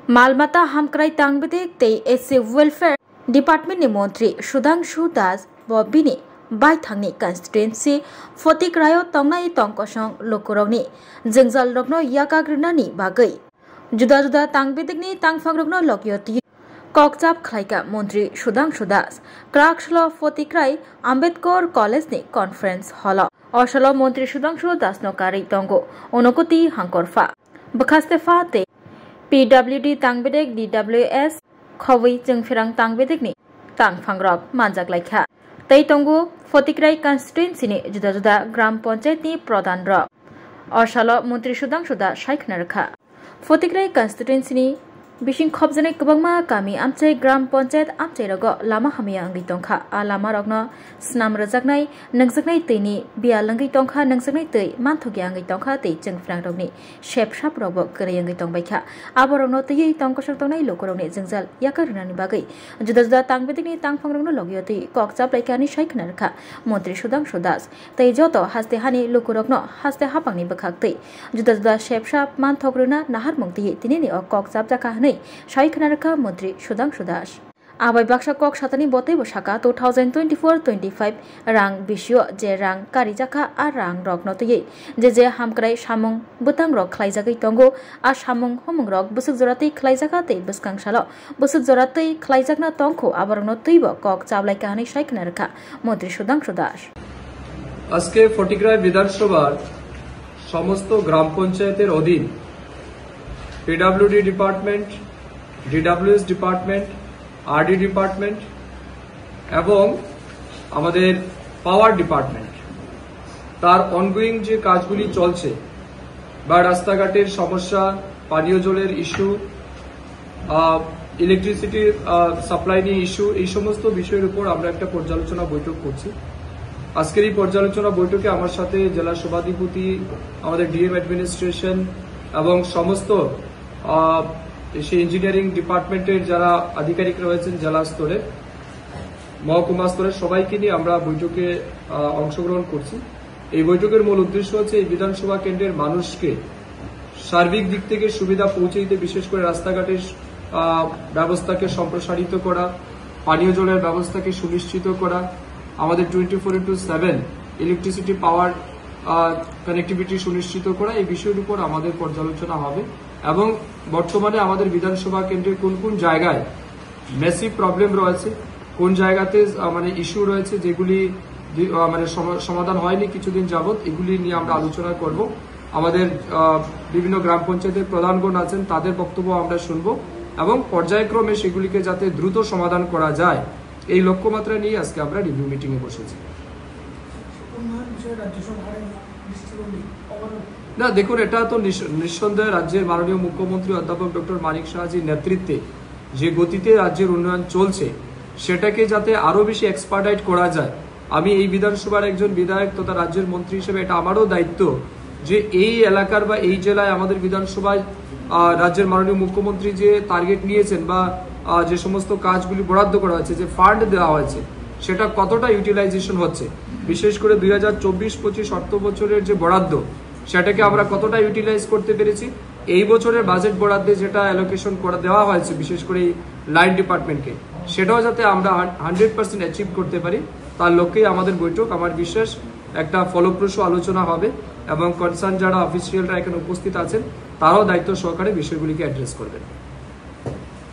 मालमाता हामक्राई तांगबेदेक ते SC welfare department मंत्री सुधांशु दास बबिनी बायथांगनी constituency फतिक्रायो तंगनाय तंकसं लोकरगनी जोंजाल रगनो याकाग्रिनानि बागै जुदा जुदा तांगबेदेकनि तांगफांरगनो लगियति ककजाब खलायका मंत्री सुधांशु दास क्राकसल फतिक्राय आम्बेडकर कलेजनि कन्फरेन्स हल असल मंत्री सुधांशु दासनो कारै तंगो अनगति हांकरफा बखास्तेफा ते PWD तांगबेदेक DWS खवै जोंफेरां तांगबेदेकनि तांगफांरग मानजागलायखा तै तंगो फतिक्राय कन्स्टिट्युएन्सीनि जुदा जुदा ग्राम पंचायतनि प्रधान रग असल मंत्री सुधांशु दास सायखनारखा फतिक्राय कन्स्टिट्युएन्सीनि बिसिं खबजानाय गोबांमा गामि आमचाय ग्राम पंचायत आमचाय रग लामा हामिया अंगै तंखा आ लामा रगनो स्नाम रजागनाय नंगजागनाय दैनि बिया लंगै तंखा नंगजागनाय दै मानथगिया अंगै तंखा दै जोंफ्रां रगनि शेपशाप रगबो गरै अंगै तंबायखा आबरगनो दैयै तंकसं तंनाय लोकरगनि जोंजाल याकारनानि बागै जुदा जुदा तांगबेदेकनि तांगफांरगनो लगियो दै ककजाब लायखानि सायखनारखा मंत्री सुधांशु दास तै जत हास्ते हानि लोकरगनो हास्ते हापांनि बखाक दै जुदा जुदा शेपशाप मानथग्रना नाहार मंगदै तिनिनि ककजाब जाखा सायखनारखा मंत्री सुधांशु दास आबाय बाक्सा कक सातानि बतै बसाका 2024-25 रां बिसियो जे रां कारिजाखा आ रां रगनतयै जे हामक्राय सामुं बुतां रग खलायजागै तंगो आ सामुं हमं रग बुसुक जरातै खलायजागा तै बसकांसाल बुसुक जरातै खलायजागना तंखौ आबरगनतैबो कक चाबलायकानि सायखनारखा मंत्री सुधांशु दास আজকে ফটিকরায় বিধানসভার সমস্ত গ্রাম পঞ্চায়েতের অধীন PWD department DWS department RD department এবং আমাদের পাওয়ার ডিপার্টমেন্ট তার অনগোয়িং যে কাজগুলি চলছে বা রাস্তাঘাটের সমস্যা পানীয় জলের ইস্যু ইলেকট্রিসিটি সাপ্লাই নিয়ে ইস্যু এই সমস্ত বিষয়ের উপর আমরা একটা পর্যালোচনা বৈঠক করছি আজকের এই পর্যালোচনা বৈঠকে আমার সাথে জেলা সভাধিপতি আমাদের ডিএম অ্যাডমিনিস্ট্রেশন এবং সমস্ত সেই ইঞ্জিনিয়ারিং ডিপার্টমেন্টের যারা আধিকারিক রয়েছেন জেলা স্তরে মহকুমা স্তরে সবাইকে নিয়ে আমরা বৈঠকে অংশগ্রহণ করছি এই বৈঠকের মূল উদ্দেশ্য হচ্ছে এই বিধানসভা কেন্দ্রের মানুষকে সার্বিক দিক থেকে সুবিধা পৌঁছে দিতে বিশেষ করে রাস্তাঘাটের ব্যবস্থাকে সম্প্রসারিত করা পানীয় জলের ব্যবস্থাকে সুনিশ্চিত করা আমাদের 24/7 ইলেকট্রিসিটি পাওয়ার কানেক্টিভিটি সুনিশ্চিত করা এই বিষয়ের উপর আমাদের পর্যালোচনা হবে এবং বর্তমানে আমাদের বিধানসভা কেন্দ্রের কোন কোন জায়গায় মেসিভ প্রবলেম রয়েছে কোন জায়গাতে মানে ইস্যু রয়েছে যেগুলি মানে সমাধান হয়নি কিছুদিন যাবত এগুলি নিয়ে আমরা আলোচনা করব আমাদের বিভিন্ন গ্রাম পঞ্চায়েতের প্রধানগণ আছেন তাদের বক্তব্য আমরা শুনব এবং পর্যায়ক্রমে সেগুলিকে যাতে দ্রুত সমাধান করা যায় এই লক্ষ্যমাত্রা নিয়ে আজকে আমরা রিভিউ মিটিং এ বসেছি না দেখুন এটা তো নিঃসন্দেহে রাজ্যের মাননীয় মুখ্যমন্ত্রী অধ্যাপক ডক্টর মানিক সাহাজির নেতৃত্বে যে গতিতে রাজ্যের উন্নয়ন চলছে সেটাকে যাতে আরো বেশি এক্সপার্টাইট করা যায় আমি এই বিধানসভার একজন বিধায়ক তথা রাজ্যের মন্ত্রী হিসেবে এটা আমারও দায়িত্ব যে এই এলাকার বা এই জেলায় আমাদের বিধানসভায় রাজ্যের মাননীয় মুখ্যমন্ত্রী যে টার্গেট নিয়েছেন বা যে সমস্ত কাজগুলি বরাদ্দ করা হয়েছে যে ফান্ড দেওয়া হয়েছে সেটা কতটা ইউটিলাইজেশন হচ্ছে বিশেষ করে 2024-25 অর্থ বছরের যে বরাদ্দ সেটাকে আমরা কতটা ইউটিলাইজ করতে পেরেছি এই বছরের বাজেট বরাদ্দে যেটা অ্যালোকেশন করে দেওয়া হয়েছে বিশেষ করে লাইন ডিপার্টমেন্টকে সেটাও যাতে আমরা 100% অ্যাচিভ করতে পারি তার লক্ষ্যেই আমাদের বৈঠক আমার বিশ্বাস একটা ফলপ্রসূ আলোচনা হবে এবং কনসার্ন যারা অফিসিয়ালরা এখানে উপস্থিত আছেন তারাও দায়িত্ব সহকারে বিষয়গুলিকে অ্যাড্রেস করবেন